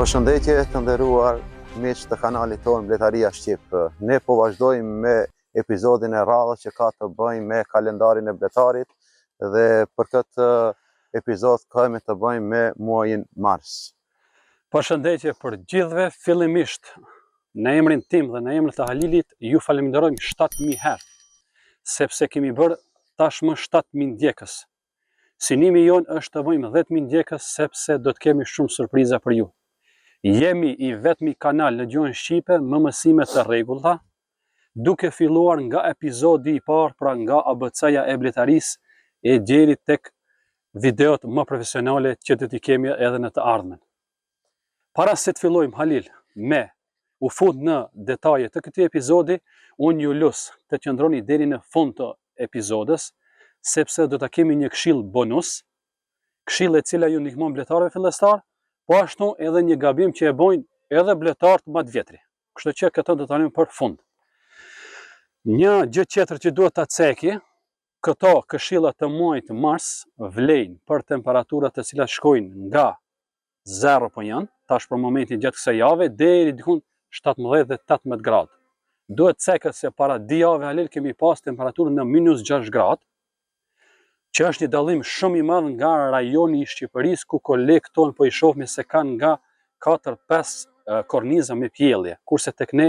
Përshëndetje të nderuar miq të kanalit tonë Bletaria Shqip. Ne po vazhdojmë me episodin e radhës që ka të bëjmë me kalendarin e bletarit dhe për këtë epizod kemi të bëjmë me muajin mars. Përshëndetje për gjithëve, fillimisht në emrin tim dhe në emrin të Halilit ju falenderojmë 7.000 herë, sepse kemi bërë tashmë 7.000 ndjekës. Synimi jonë është të bëjmë 10.000 ndjekës sepse do të kemi shumë surpriza për ju. Jemi i vetmi kanal në gjuhën shqipe me mësime të rregullta, duke filluar nga epizodi i parë, pra nga ABC-ja e bletarisë e deri tek videot më profesionale që do t'i kemi edhe në të ardhmen. Para se të fillojmë, Halil, me u fut në detaje të këtij epizodi, unë ju lus të qëndroni deri në fund të epizodës, sepse do ta kemi një këshill bonus, këshill e cila ju ndihmon bletarëve fillestar, po ashtu edhe një gabim që e bojnë edhe bletarët më të vjetri. Kështu që këtë do ta lëmë për fund. Një gjë tjetër që duhet ta ceki, këto këshilla të muajit mars vlejnë për temperaturat të cilat shkojnë nga 0 po janë, tash për momentin gjatë kësaj jave, deri diku 17 dhe 18 gradë. Duhet cekët se para 2 jave Halil kemi pas temperaturën në -6 gradë, që është një dallim shumë i madh nga rajoni i Shqipërisë ku kolegët tonë po i shohim se kanë nga 4-5 korniza me pjellje, kurse tek ne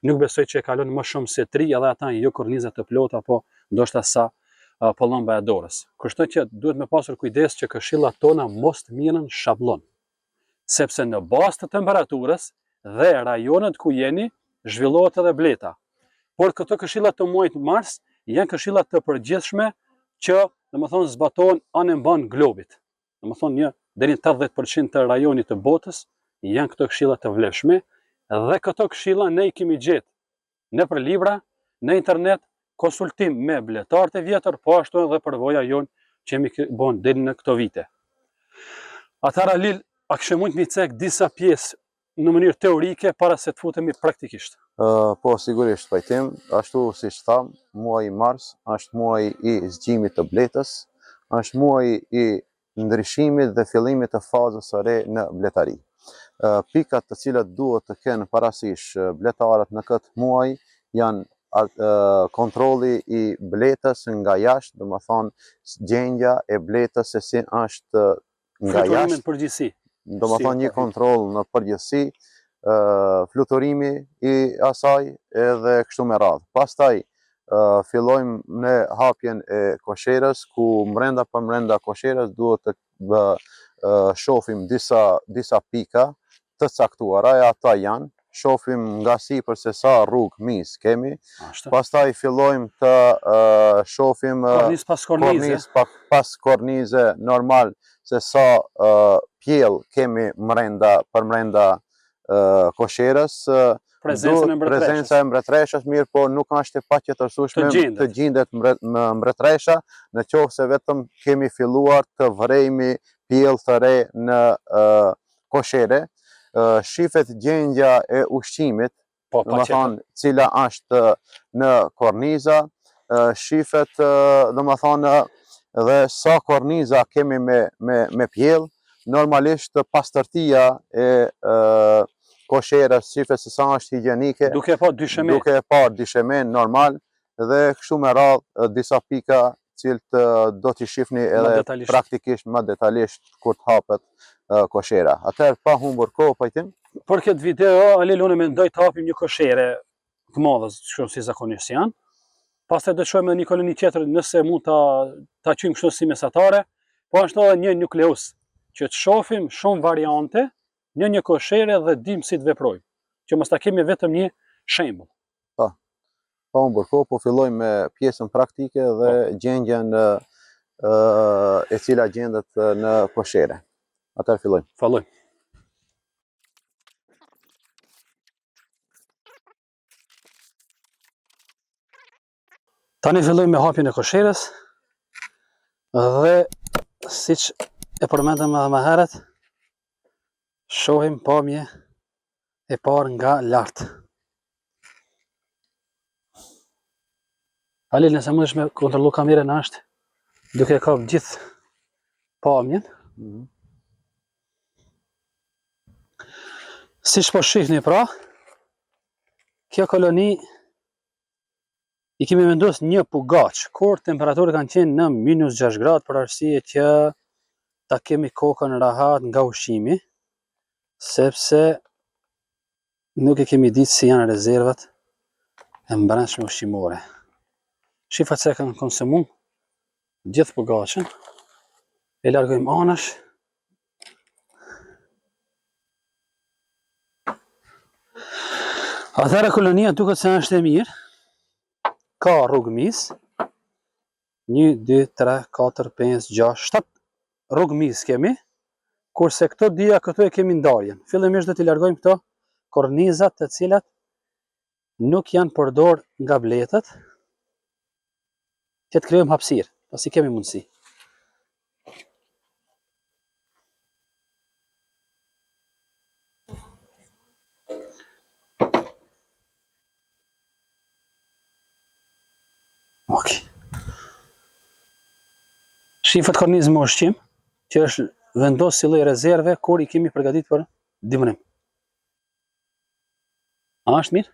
nuk besoj që e kalon më shumë se 3, edhe ata jo korniza të plota, po ndoshta sa pollomba e dorës. Kështu që duhet me pasur kujdes që këshillat tona mos të mirën shabllon, sepse në bazë të temperaturës dhe rajonet ku jeni zhvillohet edhe bleta. Por këto këshilla të muajit mars janë këshilla të përgjithshme që domethënë zbatohen anë mban globit. Domethënë deri në 80% të rajonit të botës janë këto këshilla të vlefshme dhe këto këshilla ne i kemi gjetë nëpër libra, në internet, konsultim me bletarët e vjetër, po ashtu edhe përvoja jonë që kemi bën deri në këto vite. Atëra Lil, a kishe mund të mi cek disa pjesë në mënyrë teorike para se të futemi praktikisht? Po sigurisht pajtim, ashtu siç tham, muaji mars është muaji i zgjimit të bletës, është muaji i ndryshimit dhe fillimit të fazës së re në bletari. Pikat të cilat duhet të kenë parasysh bletarët në këtë muaj janë kontrolli i bletës nga jashtë, domethënë gjendja e bletës se si është nga jashtë, përgjithësi. domethënë një kontroll në përgjithësi, fluturimi i asaj edhe kështu me radhë. Pastaj fillojmë në hapjen e kosherës, ku brenda kosherës duhet të shohim disa pika të caktuara, ata janë, shohim nga sipër se sa rrugë mis kemi, pastaj fillojmë të shohim kornizë pas kornize normal se sa pjell kemi përbrenda kosherës, prezenca e mbretreshës, mirë po nuk është e paqëtërsueshme të gjendet mbretresha, në qoftë se vetëm kemi filluar të vrejmë pjell të re në koshere. Shifet gjendja e ushqimit, domethënë cila është në korniza, shifet domethënë dhe sa korniza kemi me pjell, normalisht pastërtia e kosherës, shifet se sa është higjienike, duke e parë dyshemen normal, dhe kështu me radhë disa pika cilët do t'i shifni edhe praktikisht më detajisht kur të hapet koshera. Atëherë pa humbur kohë pajtim. Për këtë video, Alil, unë mendoj të hapim një koshere të madhe, shumë si zakonisht janë. Pastaj do të shohim edhe një koloni tjetër nëse mund ta qyjmë kështu si mesatare, po ashtu edhe një nukleus, që të shohim shumë variante në një koshere dhe dim si të veprojmë, që mos ta kemi vetëm një shembull. Pa humbur kohë, po fillojmë me pjesën praktike dhe gjendjen e cila gjendet në koshere. Atëherë fillojmë. Fillojmë. Tani fillojmë me hapjen e kosherës dhe siç e përmendëm edhe më herët, shohim pamje e parë nga lart. Halil, nëse mundesh me kontrollu kamerën ashtë, duke e kap gjithë pamjen. Siç po shihni pra, kjo koloni i kemi vendosur një pugaç, kur temperaturat kanë qenë në -6 gradë për arsye që ta kemi kokën rahat nga ushqimi, sepse nuk e kemi ditë si janë rezervat e mbrëmshme ushqimore. Shifat se kanë konsumu gjithë pugaçën, e largojmë anash. Atëherë kolonia duket se është e mirë, ka rrugëmis, 1, 2, 3, 4, 5, 6, 7 rrugëmis kemi, kurse këto dyja këtu e kemi ndarjen. Fillimisht do t'i largojmë këto kornizat të cilat nuk janë përdor nga bletët, që të krijojmë hapësirë, pasi kemi mundësi. Ok. Shifët kornizë me ushqim, që është vendosur si lloj rezerve kur i kemi përgatitur për dimrim. A është mirë?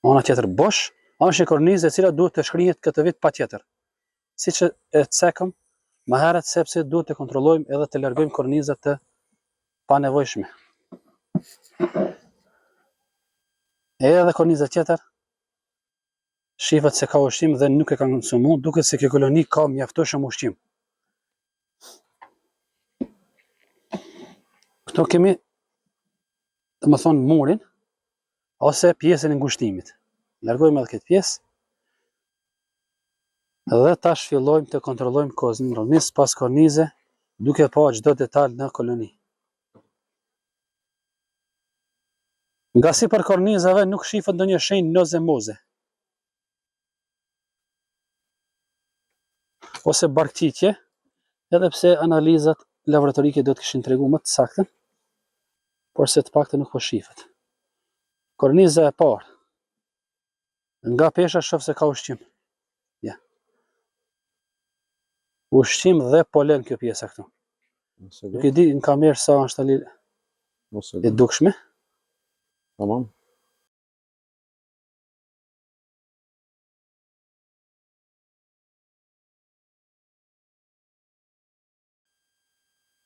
Ana tjetër bosh, është një kornizë e cila duhet të shkrihet këtë vit patjetër. Siç e cekëm më herët, sepse duhet të kontrollojmë edhe të largojmë kornizat të panevojshme. Edhe korniza tjetër shifet se ka ushqim dhe nuk e kanë konsumu, duket se kjo koloni ka mjaftueshëm ushqim. Këto kemi, të më thonë, murin, ose pjesën e ngushtimit. Largojmë edhe këtë pjesë, dhe tash fillojmë të kontrollojmë kozën rrëmis pas kornize, duke pa çdo detaj në koloni. Nga sipër kornizave nuk shifet ndonjë shenjë noze moze, ose barktitje, edhe pse analizat laboratorike do të kishin treguar më të saktën, por se të paktën nuk po shifet. Korniza e parë, nga pesha shoh se ka ushqim. Ja. Ushqim dhe polen kjo pjesa këtu. Nuk e di në kamerë sa është e dukshme. Tamam.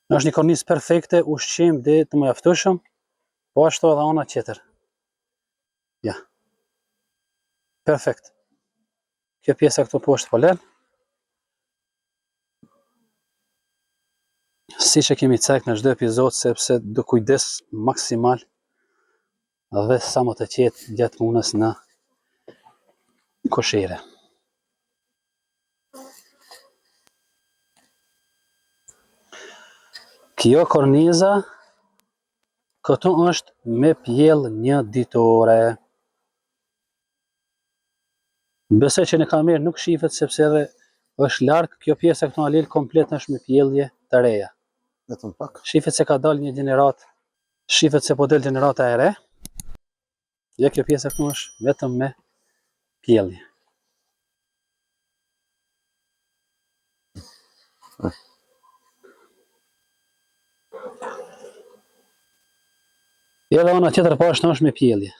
Është një kornizë perfekte, ushqim dhe të mjaftueshëm, po ashtu edhe ana tjetër. Ja. Perfekt. Kjo pjesa këtu po është polen. Siç e kemi cek në çdo epizod, sepse do kujdes maksimal dhe sa më të qetë gjatë punës në koshere. Kjo korniza këtu është me pjellë 1 ditore. Besoj që në kamerë nuk shifet, sepse edhe është larg, kjo pjesa këtu alel komplet është me pjellje të reja. Vetëm pak. Shifet se ka dalë një gjenerat, shifet se po del gjenerata e re. Ja, kjo pjesa këtu është vetëm me pjellje. Edhe ana tjetër po është me pjellje.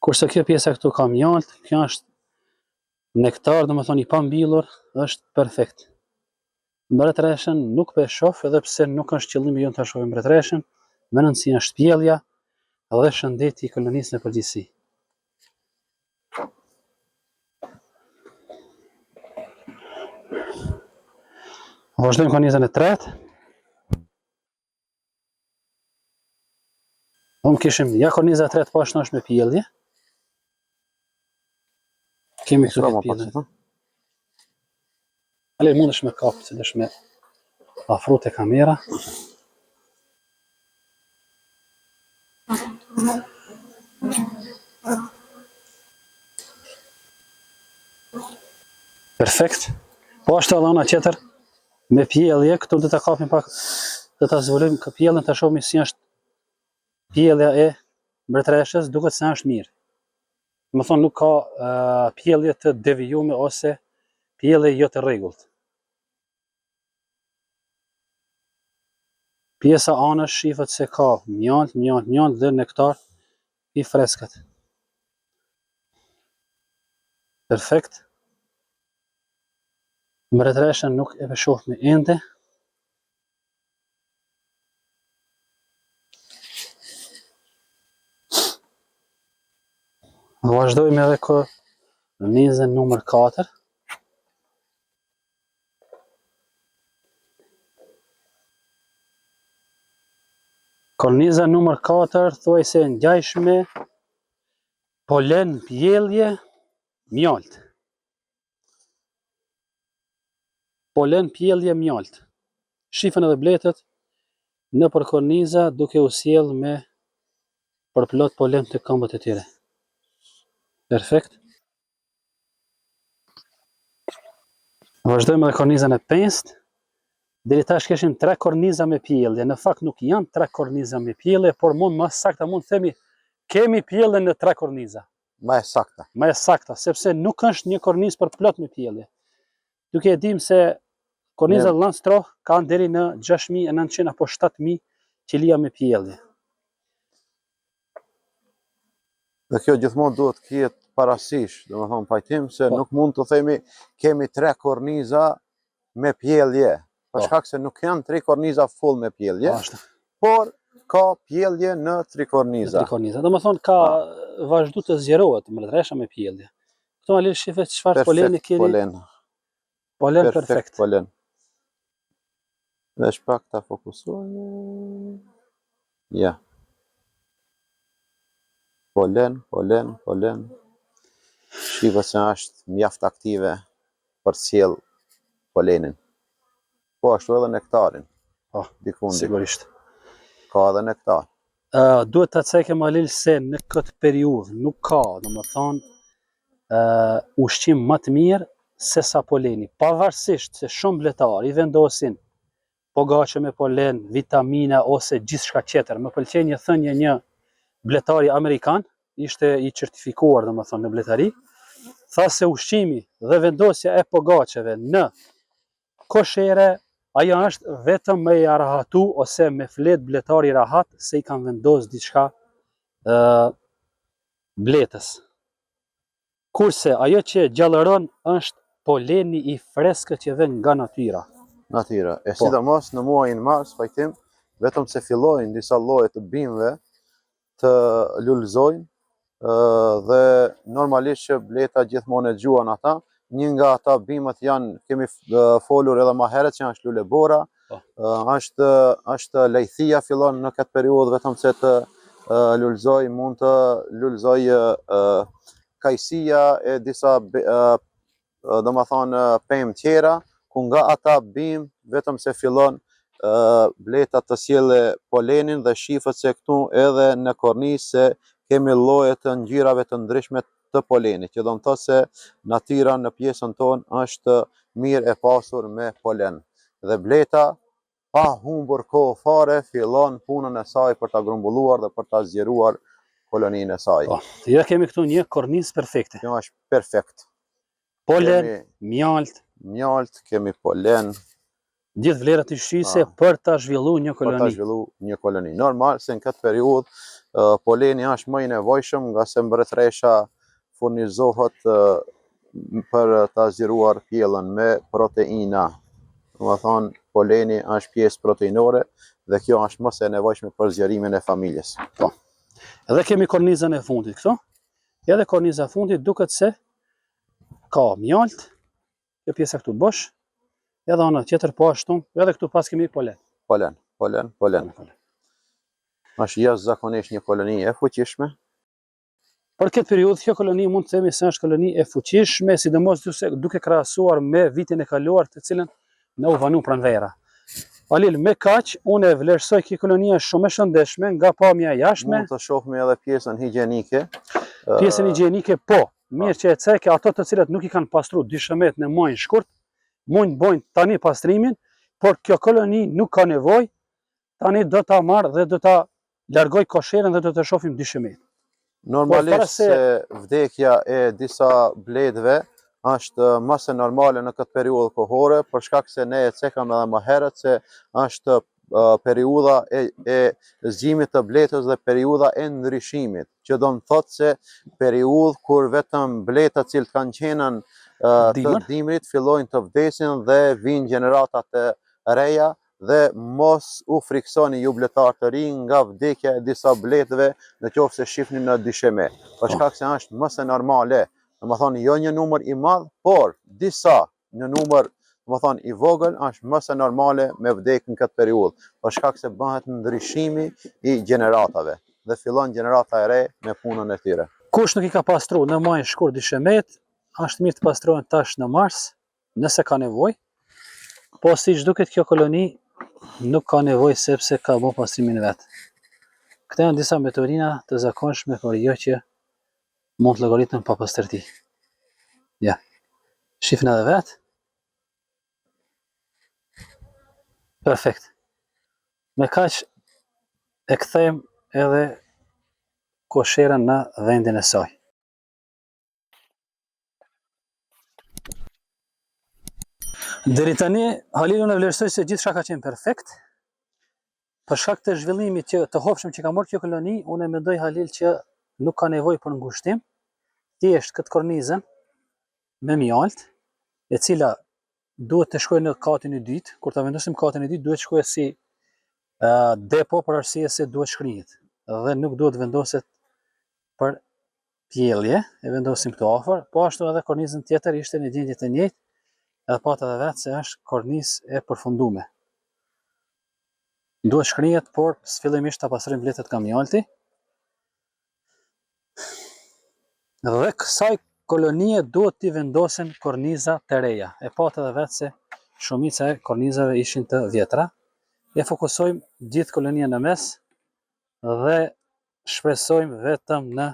Kurse kjo pjesa këtu ka mjalt, kjo është nektar, domethënë i pambillur, është perfekt. Mbretëreshën nuk po e shoh, edhe pse nuk është qëllimi jon ta shohim mbretëreshën, më rëndësia është pjellja dhe shëndeti i kolonisë në përgjithësi. Vazhdojmë kornizën e tretë. Kishim ja korniza e tretë po është me pjellje. Kemi këtu pjellje. Ale mundesh me kap, se desh me afru te kamera. Perfekt. Po ashtu edhe ana tjetër me pjellje, këtu do ta kapim pak, do ta zbulojmë pjellën, ta shohim si është pjellja e mbretëreshës, duket se është mirë. Më thonë, nuk ka pjellje të devijume ose pjellje jo të rregullt. Pjesa anësh shifët se ka mjalt dhe nektar i freskët. Perfekt. Mbretëreshën nuk e shohim ende. Vazhdojmë edhe kornizën numër 4. Korniza numër 4 thuaj se ngjajshme polen, pjellje, mjalt. Polen, pjellje, mjalt. Shifën edhe bletët nëpër korniza duke u sjell me përplot polen të këmbët e tyre. Perfekt. Vazhdojmë edhe kornizën e 5. Deri tash kishim 3 korniza me pjellje. Në fakt nuk janë 3 korniza me pjellje, por më saktë mund të themi kemi pjellje në 3 korniza. Më e saktë. Më e saktë, sepse nuk është një kornizë për plot me pjellje. Duke e dim se kornizat Landstroh kanë deri në 6.900 apo 7.000 qelia me pjellje. Dhe kjo gjithmonë duhet të ketë parasysh, domethënë pajtim se nuk mund të themi kemi 3 korniza me pjellje. Për shkak se nuk janë 3 korniza full me pjellje, por ka pjellje në 3 korniza. Domethënë ka vazhdu të zgjerohet mbretëresha me pjellje. Këto alë shifet çfarë poleni keni? Polen perfekt. Polen. Dhe shpak ta fokusoj. Ja. Polen. Shifet se është mjaft aktive për sjell polenin. Po ashtu edhe nektarin. Sigurisht. Ka edhe nektar. Duhet ta cekem alil se në këtë periudhë nuk ka, domethënë, ushqim më të mirë se sa poleni. Pavarësisht se shumë bletar i vendosin pogaçe me polen, vitamina ose gjithçka tjetër. Më pëlqen një thënie një bletari amerikan, ishte i certifikuar domethënë në bletari, tha se ushqimi dhe vendosja e pogaçeve në koshere ajo është vetëm me i rahatu ose me flet bletari rahat se i kanë vendos diçka bletës. Kurse ajo që gjallëron është poleni i freskët që vjen nga natyra. Natyra. E sidomos në muajin mars, pajtim, vetëm se fillojnë disa lloje të bimëve të lulëzojnë dhe normalisht që bleta gjithmonë e gjuan ata. Një nga ata bimët janë, kemi folur edhe më herët që është lulebora, është lejthia fillon në këtë periudhë vetëm se të lulëzoj, mund të lulëzoj kajsia e disa domethënë pemë tjera, ku nga ata bimë vetëm se fillon bleta të sjellë polenin dhe shifët se këtu edhe në kornizë se kemi lloje të ngjyrave të ndryshme të polenit, që do të thotë se natyra në pjesën tonë është mirë e pasur me polen. Dhe bleta pa humbur kohë fare fillon punën e saj për ta grumbulluar dhe për ta zgjeruar koloninë e saj. Ja kemi këtu një kornizë perfekte. Kjo është perfekt. Polen, mjalt, kemi polen. Gjithë vlerat i shqise për ta zhvilluar një koloni. Për ta zhvilluar një koloni. Normal se në këtë periudhë poleni është më i nevojshëm nga se mbretëresha furnizohet për ta zgjeruar pjellën me proteina. Domethënë poleni është pjesë proteinore dhe kjo është më së nevojshme për zgjerimin e familjes. Po. Edhe kemi kornizën e fundit këtu. Edhe korniza e fundit duket se ka mjalt, kjo pjesa këtu bosh, edhe ana tjetër po ashtu, edhe këtu pas kemi polen. Polen. Është jashtëzakonisht një koloni e fuqishme. Për këtë periudhë, kjo koloni mund të themi se është koloni e fuqishme, sidomos duke krahasuar me vitin e kaluar të cilën në u vanu pranvera. Alil, me kaq, unë e vlerësoj kjo koloni është shumë e shëndetshme nga pamja jashtme. Mund të shohim edhe pjesën higjienike. Pjesën higjienike, po. Mirë që e ceke ato të cilët nuk i kanë pastruar dyshemet në muajin shkurt, mund bojnë tani pastrimin, por kjo koloni nuk ka nevojë. Tani do ta marr dhe do ta largoj kosherën dhe do të shohim dyshemet. Normalisht se vdekja e disa bledhve është mase normale në këtë periudhë kohore, për shkak se ne e cekam edhe më herët se është periudha e zgjimit të bletës dhe periudha e ndryshimit, që do të thotë se periudhë kur vetëm bletat cilët kanë qenën të dimrit fillojnë të vdesin dhe vinë gjeneratat e reja dhe mos u friksoni ju bletar të rinj nga vdekja e disa bletëve në qoftë se shihni në dysheme, për shkak se është mëse normale, domethënë jo një numër i madh, por disa në numër domethënë i vogël është mëse normale me vdekje në këtë periudhë, për shkak se bëhet ndryshimi i gjeneratave dhe fillon gjenerata e re me punën e tyre. Kush nuk i ka pastruar në muajin shkurt dyshemet, është mirë të pastrohen tash në mars, nëse ka nevojë. Po siç duket kjo koloni nuk ka nevojë sepse ka bërë pastrimin vet. Këto janë disa metodina të zakonshme, por jo që mund të llogaritën pa pastërti. Ja. Shifni edhe vet. Perfekt. Me kaq e kthejmë edhe kosherën në vendin e saj. Deri tani Halilu në vlerësoj se gjithçka ka qenë perfekt. Për shkak të zhvillimit që të hopshëm që ka marrë kjo koloni, unë mendoj Halil që nuk ka nevojë për ngushtim. Thjesht këtë kornizën me mjalt, e cila duhet të shkojë në katin e dytë. Kur ta vendosim katin e dytë, duhet të shkojë si depo për arsye se duhet shkrihet dhe nuk duhet vendoset për pjellje. E vendosim këtu afër, po ashtu edhe kornizën tjetër ishte në gjendje të njëjtë, edhe pata edhe vetë se është kornizë e përfunduar. Duhet shkrihet, por fillimisht ta pastrojmë bletet nga mjalti. Dhe kësaj kolonie duhet t'i vendosen korniza të reja. E pat edhe vetë se shumica e kornizave ishin të vjetra. E fokusojmë gjithë kolonia në mes dhe shpresojmë vetëm në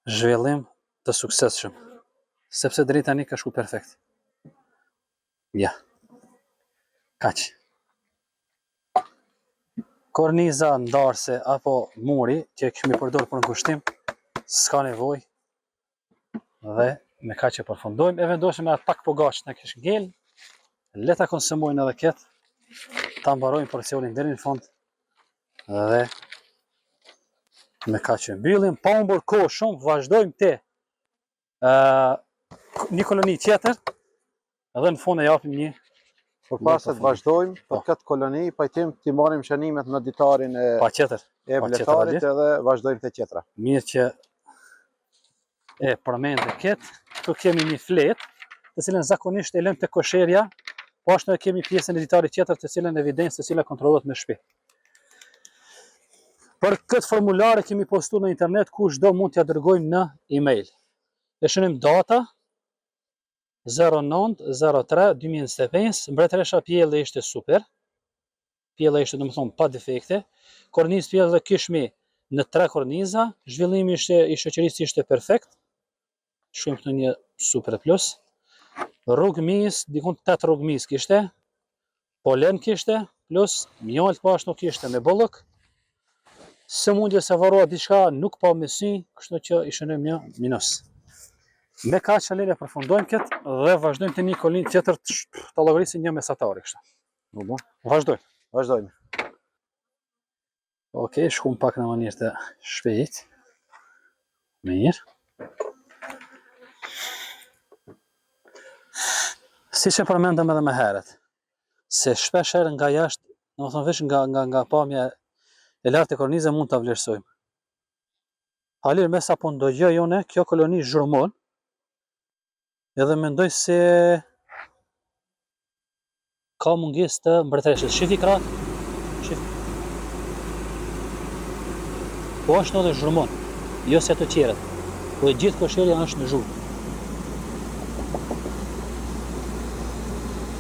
zhvillim të suksesshëm, sepse deri tani ka shku perfekt. Ja. Kaq. Korniza ndarse apo muri që kemi përdorur për ngushtim, s'ka nevojë. Dhe me kaq e përfundojmë, e vendosim atë pak pogaç në kish ngel, le ta konsumojnë edhe këtë, ta mbarojmë porcionin deri në fund dhe me kaq e mbyllim, pa humbur kohë shumë, vazhdojmë te një koloni tjetër edhe në fund e japim një. Përpara se të vazhdojmë për këtë koloni, pajtim t'i marrim shënimet në ditarin e bletarit edhe vazhdojmë te tjetra. Mirë që e përmendë këtë, këtu kemi një fletë, të cilën zakonisht e lëmë te kosherja, po ashtu e kemi pjesën e ditarit tjetër të cilën evidencë të cila kontrollohet me shtëpi. Për këtë formulare kemi postuar në internet, kushdo mund t'ia dërgojmë në email. E shënim data 09/03/2025, mbretëresha pjellë ishte super. Pjella ishte domethënë pa defekte. Kornizë pjellë kishmi në 3 korniza, zhvillimi i shoqërisë ishte perfekt. Shkojmë këtu një super plus. Rrugmis, dikon 8 rrugmis kishte. Polen kishte, plus mjalt po ashtu kishte me bollok. Sëmundje se varroa diçka nuk pa mësi, kështu që i shënojmë një minus. Me kaq Halil e përfundojmë këtë dhe vazhdojmë te një koloni tjetër të llogarisë një mesatare kështu. Vazhdojmë. Vazhdojmë. Okej, shkum pak në mënyrë të shpejt. Mirë. Siç e përmendëm edhe më herët, se shpesh herë nga jashtë, domethënë veç nga pamja e lartë e kornizës mund ta vlerësojmë. Halil me sa po ndojë unë, kjo koloni zhurmon. Edhe mendoj se ka mungesë të mbretëreshës. Shifi krah. Shif. Po ashtu edhe zhurmon, jo se të tjerët. Po e gjithë kosherja është në zhurmë.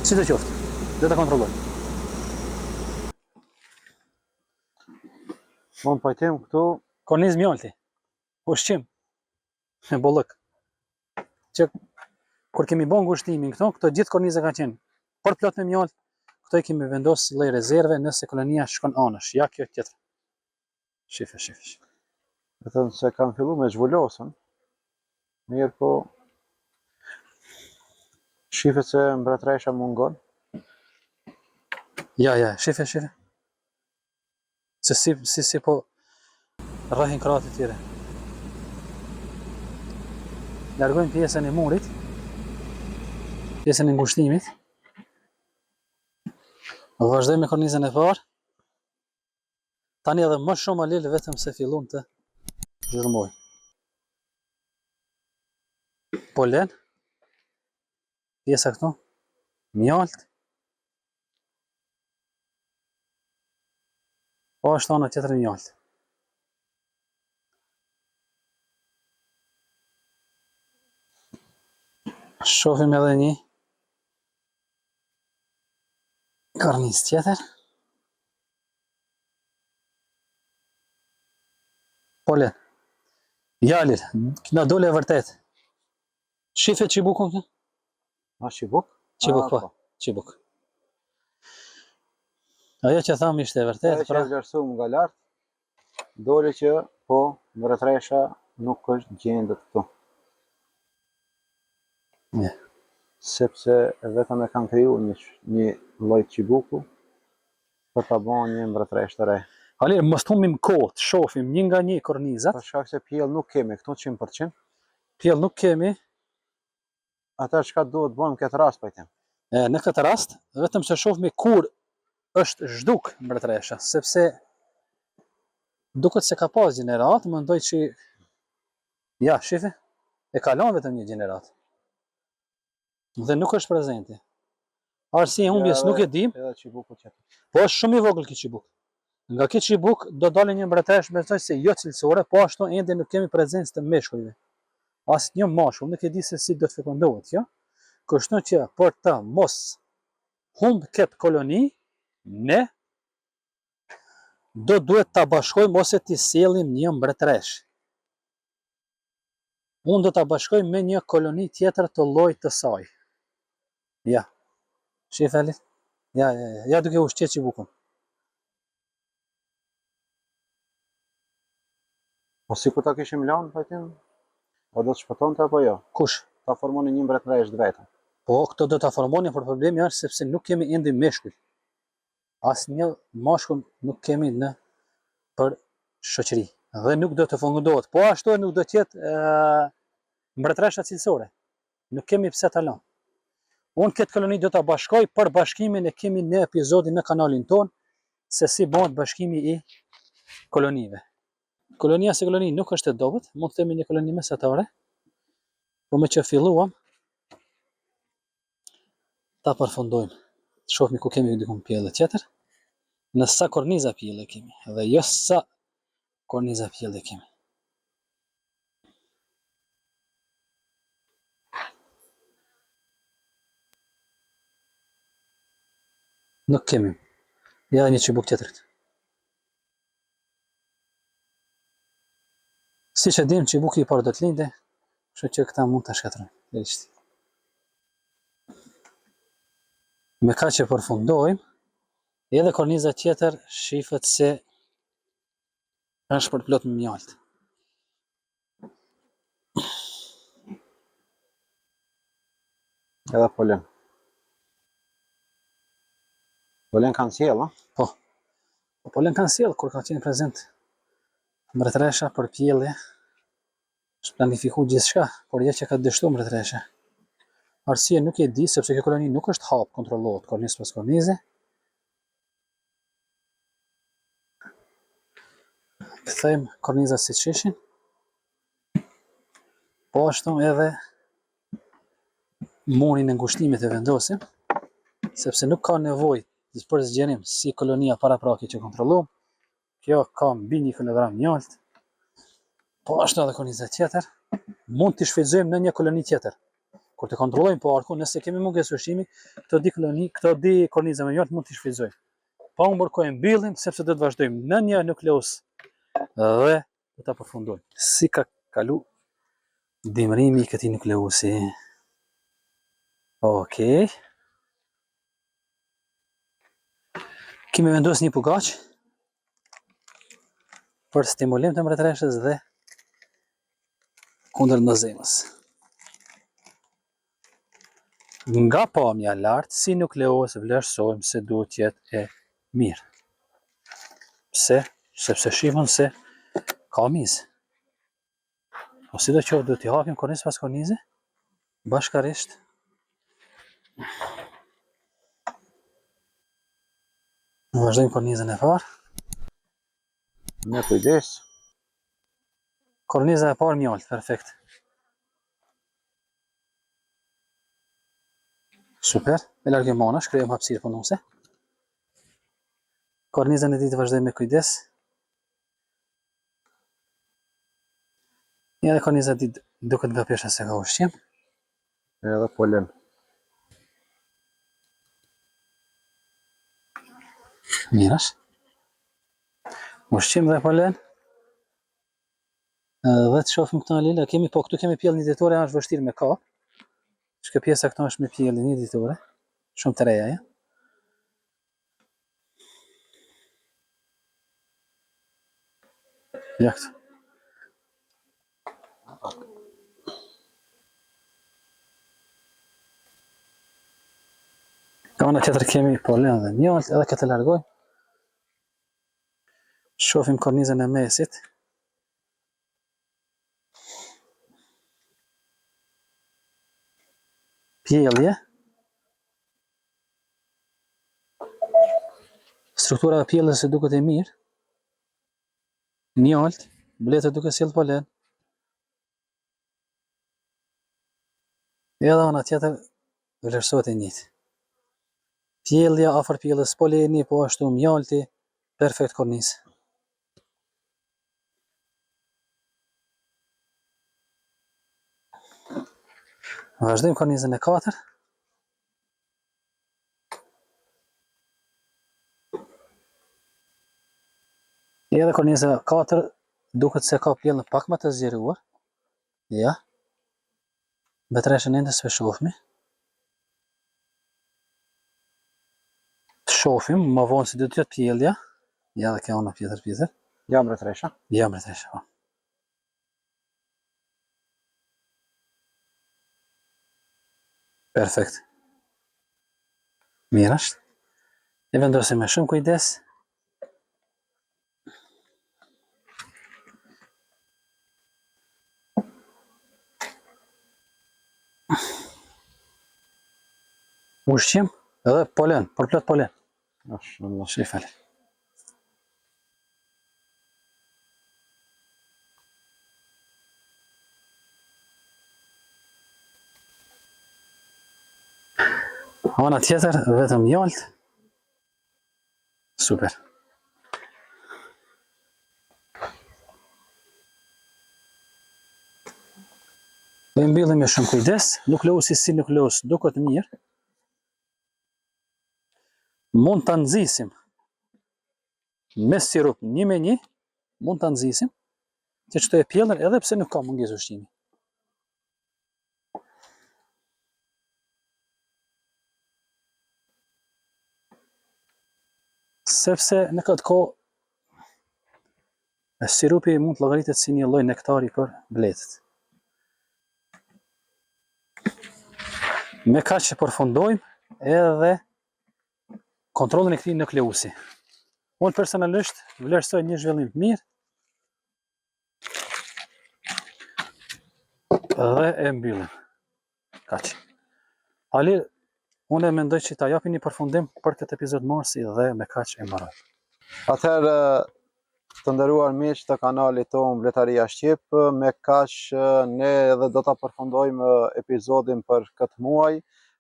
Si të qoftë, dhe ta kontrolloj. Mund pajtim këtu kornizë mjalti. Ushqim me bollok. Që kur kemi bën ngushtimin këto gjithë korniza kanë qenë por plot me mjalt, këto i kemi vendosur si lloj rezerve nëse kolonia shkon anësh. Ja kjo tjetër. Shif. Vetëm se kanë filluar me zhvulosën. Mirë po shifet se mbretëresha mungon. Ja, shife. Se si po rrahin kratë tjere. Largojmë pjesën e murit, pjesën e ngushtimit. Vazhdojmë me kornizën e parë. Tani edhe më shumë alel vetëm se fillon të zhurmoj. Po len, pjesa këtu, mjalt. Po është ana tjetër mjalt. Shohim edhe një kornizë tjetër. Po len. Ja Alil, na dole e vërtet. Shife çibukun këtu? A çibuk? Çibuk po, çibuk. Ajo që thamë ishte e vërtet, Pra që vlerësuam nga lart, dole që po mbretëresha nuk është gjendet këtu. Ja. Sepse vetëm e kanë kriju një lloj qibuku për ta bën një mbretëresh të re. Alil, mos humim kohë, shohim një nga një kornizat. Për shkak se pjell nuk kemi këtu 100%. Pjell nuk kemi. Ata çka duhet bëjmë këtë rast po i them. Në këtë rast, vetëm se shohim kur është zhduk mbretëresha, sepse duket se ka pas gjenerat, mendoj që ja, shife, e kalon vetëm një gjenerat. Dhe nuk është prezente. Arsye e humbjes nuk e dim, Edhe qibuku tjetër. po është shumë i vogël ky çibuk. Nga ky çibuk do dalë një mbretëresh, besoj se jo cilësore, po ashtu ende nuk kemi prezencë të meshkujve. Asnjë mashkull, nuk e di se si do të fekondohet kjo. Kështu që për të mos humb këtë koloni, ne duhet ta bashkojmë ose t'i sjellim një mbretëresh. Unë do ta bashkoj me një koloni tjetër të llojit të saj. Ja. Shif Ali? Ja duke u shqet çibukun. Po sikur ta kishim lënë po i them, o do të shpëtonte apo jo? Kush? Ta formoni një mbretëresh të vetëm. Po këto do ta formoni, por problemi është sepse nuk kemi ende meshkuj. Asnjë mashkull nuk kemi në për shoqëri dhe nuk do të fungohet. Po ashtu nuk do të jetë mbretëresha cilësore. Nuk kemi pse ta lëm. Unë këtë koloni do ta bashkoj, për bashkimin e kemi në episodin në kanalin ton se si bëhet bashkimi i kolonive. Kolonia si koloni nuk është e dobët, mund të themi një koloni mesatare. Po me që filluam ta përfundojmë. Shohim ku kemi diku pjellë tjetër. Në sa korniza pjellë kemi, dhe jo sa korniza pjellë kemi. Nuk kemi. Ja një çibuk tjetër. Si që dim, qibuki i parë do të linde, kështu që këta mund të shkatrojmë. Me ka që përfundojmë, edhe korniza tjetër shifet se është përplot me mjalt. Edhe polen. Polen kanë sjell, a? Po. Polen kanë sjell kur ka qenë prezent. Mbretëresha për pjellje është planifikuar gjithçka, por jo që ka dështuar mbretëresha. Arsye nuk e di sepse kjo koloni nuk është hap, kontrollohet kornizë pas kornize. Kthejmë kornizat siç ishin. Po ashtu edhe murin e ngushtimit e vendosim, sepse nuk ka nevojë për zgjerim si kolonia paraprake që kontrolluam. Kjo ka mbi 1 kg mjalt. Po ashtu edhe korniza tjetër. Mund t'i shfrytëzojmë në një koloni tjetër. Kur të kontrollojmë po arku, nëse kemi mungesë ushqimi, këto di korniza me mjalt mund t'i shfrytëzojmë. Pa humbur kohë mbyllim sepse do të vazhdojmë në një nukleus dhe do ta përfundojmë. Si ka kalu dimrimi i këtij nukleusi. Okej. Kemi vendosur një pugaq për stimulim të mbretëreshës dhe kundër ndozimës. Nga pamja lartë, si nukleos vlerësojmë se duhet jetë e mirë. Pse? Sepse shifën se ka mizë. O si do që duhet t'i hapim kornizë pas kornizë, bashkarisht. Në vazhdojmë kornizën e parë. Me kujdes. Korniza e parë mjalt, perfekt. Super, e largim mana, shkryjmë hapësirë punuse. Kornizën e dytë vazhdojmë me kujdes. Edhe korniza e dytë duket nga pesha se ka ushqim. Edhe polen. Mirash. Ushqim dhe polen. Dhe të shofim këta lila, po këtu kemi pjellë një ditore, është vështirë me ka. Shkë pjesa këta është me pjellë një ditore. Shumë të reja, ja. Ja këtë. Ka ana tjetër kemi polen dhe mjalt, edhe këtë largojmë. Shofim kornizën e mesit. Pjellje. Struktura e pjellës se duket e mirë. Mjalt, bletë duke sjell polen. Edhe ana tjetër vlerësohet e njëjtë. Pjellja afër pjellës poleni, po ashtu mjalti, perfekt kornizë. Vazhdojmë kornizën e 4. Edhe korniza 4 duket se ka pjellën pak më të zgjeruar. Ja. Betreshën ende s'e shohmi. Të shohim, më vonë si do të jetë pjellja. Ja dhe kjo ana tjetër. Jam retresha. Jam retresha, po. Perfekt. Mirash. E vendosim me shumë kujdes. Ushqim edhe polen, për plot polen. Mashallah. Shifali. Ana tjetër, vetëm mjalt. Super. Dhe mbyllim me shumë kujdes, nukleusi si nukleus duket mirë. Mund të nxisim me sirup 1 me 1, mund të nxisim, që çto e pjellën edhe pse nuk ka mungesë ushqimi. Sepse në këtë kohë sirupi mund të llogaritet si një lloj nektari për bletët. Me kaq që përfundojmë edhe kontrollin e këtij nukleusi. Unë personalisht vlerësoj një zhvillim të mirë dhe e mbyllim. Kaq. Ali, unë mendoj që ta japim një përfundim për këtë epizod marsi dhe me kaq e mbaroj. Atëherë, të nderuar miq të kanalit tonë Vletaria Shqip, me kaq ne edhe do ta përfundojmë episodin për këtë muaj.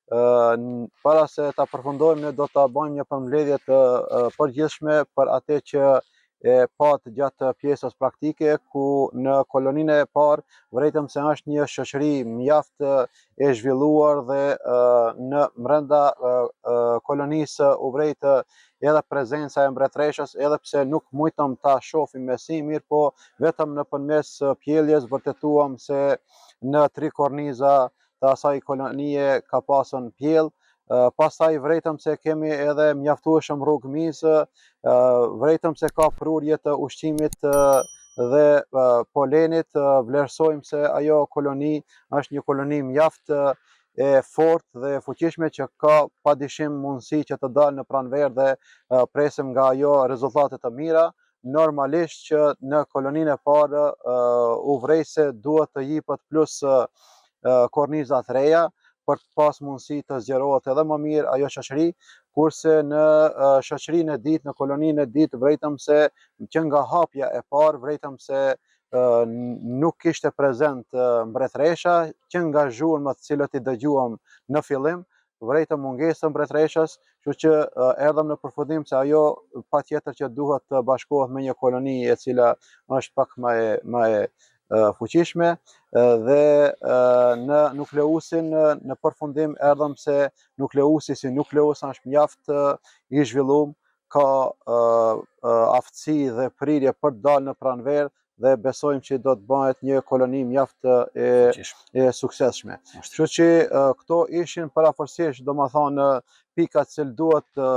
Para se ta përfundojmë, ne do ta bëjmë një përmbledhje të përgjithshme për atë që e pat gjatë pjesës praktike, ku në koloninë e parë vërejtëm se është një shoqëri mjaft e zhvilluar dhe në brenda kolonisë u vret edhe prezenca e mbretreshës, edhe pse nuk mujtëm ta shohim me sy mirë, po vetëm nëpërmes pjelljes vërtetuam se në 3 korniza të asaj kolonie ka pasën pjellë. Pastaj vretëm se kemi edhe mjaftueshëm rrugëmizë, vretëm se ka prurje të ushqimit dhe polenit, vlerësojmë se ajo koloni është një koloni mjaft e fortë dhe e fuqishme që ka padyshim mundësi që të dalë në pranverë dhe presim nga ajo rezultate të mira. Normalisht që në koloninë e parë uvrejse duhet të jipet plus kornizat reja për të pas mundësi të zgjerohet edhe më mirë ajo shoqëri, kurse në shoqërinë e dytë, në koloninë e dytë vërejtëm se që nga hapja e parë vërejtëm se nuk ishte prezent mbretëresha, që nga zhurmët cilët I dëgjuam në fillim, vërejtëm mungesën mbretëreshës, kështu që erdhëm në përfundim se ajo patjetër që duhet të bashkohet me një koloni e cila është pak më e fuqishme dhe në nukleusin në përfundim erdhëm se nukleusi si nukleus është mjaft I zhvilluar, ka aftësi dhe prirje për të dalë në pranverë dhe besojmë që do të bëhet një koloni mjaft e suksesshme. Kështu që këto ishin parafërsisht, domethënë pikat që duhet të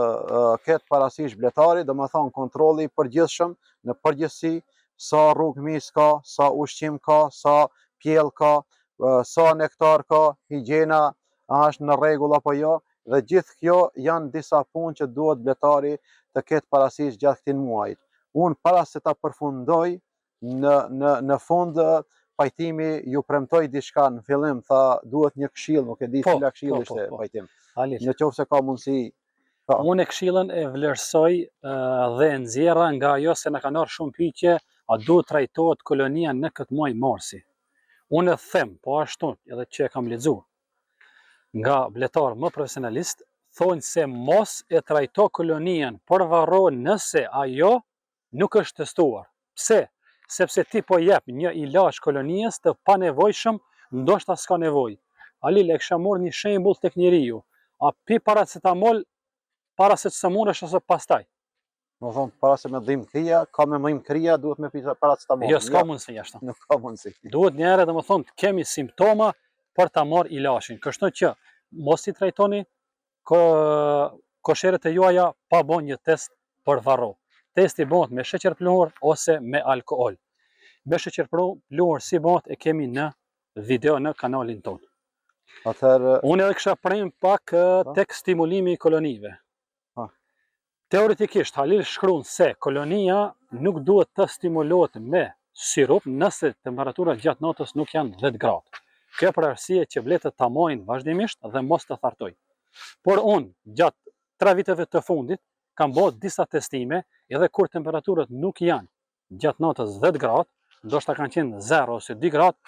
ketë parasysh vletari, domethënë kontrolli I përgjithshëm në përgjithësi, sa rrugë mis ka, sa ushqim ka, sa pjell ka, sa nektar ka, higjiena është në rregull apo jo, dhe gjithë kjo janë disa punë që duhet vletari të ketë parasysh gjatë këtij muaji. Unë para se ta përfundoj në fund pajtimi ju premtoi diçka në fillim, tha duhet një këshill, nuk e di cila këshill ishte pajtim. Në qoftë se ka mundësi. Unë këshillën e vlerësoj dhe nxjerra nga ajo se na kanë ardhur shumë pyetje, a duhet trajtohet kolonia në këtë muaj marsi. Unë them, po ashtu edhe që e kam lexuar nga vletar më profesionalist, thonë se mos e trajto kolonian për varro nëse ajo nuk është testuar. Pse? Sepse ti po jep një ilazh kolonies të panevojshëm, ndoshta s'ka nevojë. Alil, e kisha marrë një shembull tek njeriu. A pi paracetamol para se të sëmurësh ose pastaj? Do thonë para se me dhimbje kria, ka me dhimbje kria, duhet me pi paracetamol. Jo, s'ka mundësi jashtë. Nuk ka mundësi. Duhet një herë domethënë të kemi simptoma për ta marrë ilazhin. Kështu që mos I trajtoni kosheret e juaja pa bën një test për varro. Testi bëhet me sheqer pluhur ose me alkool. Me sheqer pluhur si bëhet e kemi në video në kanalin tonë. Unë edhe kisha prem pak tek stimulimi I kolonive. Teoretikisht Halil shkruan se kolonia nuk duhet të stimulohet me sirup nëse temperaturat gjatë natës nuk janë 10 gradë. Kjo për arsye që bletët ta mojnë vazhdimisht dhe mos të thartoj. Por unë gjatë 3 viteve të fundit kam bërë disa testime edhe kur temperaturat nuk janë gjatë natës 10 gradë, ndoshta kanë qenë 0 ose 2 gradë,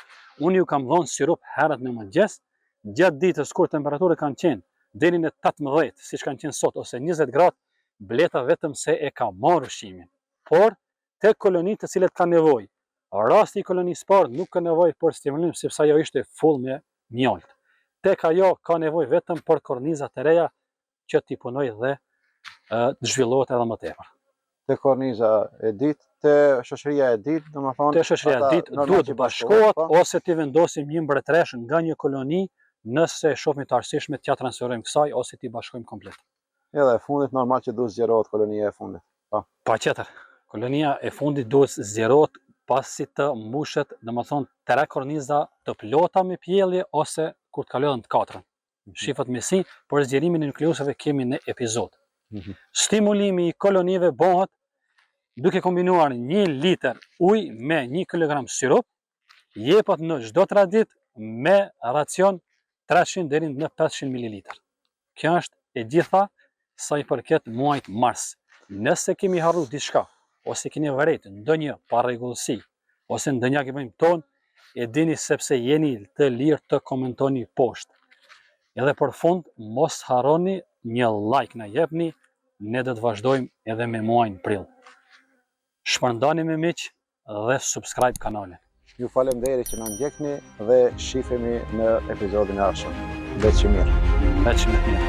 unë ju kam dhënë sirup herët në mëngjes, gjatë ditës kur temperaturat kanë qenë deri në 18, siç kanë qenë sot, ose 20 gradë, bleta vetëm se e ka marrë ushqimin. Por tek kolonitë të cilët kanë nevojë, rasti I kolonisë parë nuk ka nevojë për stimulim sepse ajo ishte full me mjalt. Tek ajo ka nevojë vetëm për kornizat e reja që t'i punoj dhe të zhvillohet edhe më tepër. Te korniza e dytë, te shoqëria e dytë, domethënë te shoqëria e dytë duhet të bashkohet ose t'i vendosim një mbretëresh nga një koloni nëse shohim të arsyeshme t'ja transferojmë kësaj ose t'i bashkojmë komplet. Edhe e fundit normal që duhet zgjerohet kolonia e fundit. Patjetër. Kolonia e fundit duhet zgjerohet pasi të mbushet, domethënë 3 korniza të plota me pjellje ose kur të kalojnë të katrën. Shifat me si, për zgjerimin e nukleuseve kemi në epizod. Stimulimi I kolonive bëhet duke kombinuar 1 litër ujë me 1 kg sirup, jepet në çdo 3 ditë me racion 300 deri në 500 ml. Kjo është e gjitha sa I përket muajit mars. Nëse kemi harruar diçka ose keni vëret ndonjë parregullsi ose ndonjë gabim ton, e dini sepse jeni të lirë të komentoni poshtë. Edhe për fund, mos harroni një like na jepni, ne do të vazhdojmë edhe me muajin prill. Shpërndani me miq dhe subscribe kanalin. Ju faleminderit që na ndjekni dhe shihemi në episodin e ardhshëm. Veç mirë. Veç mirë.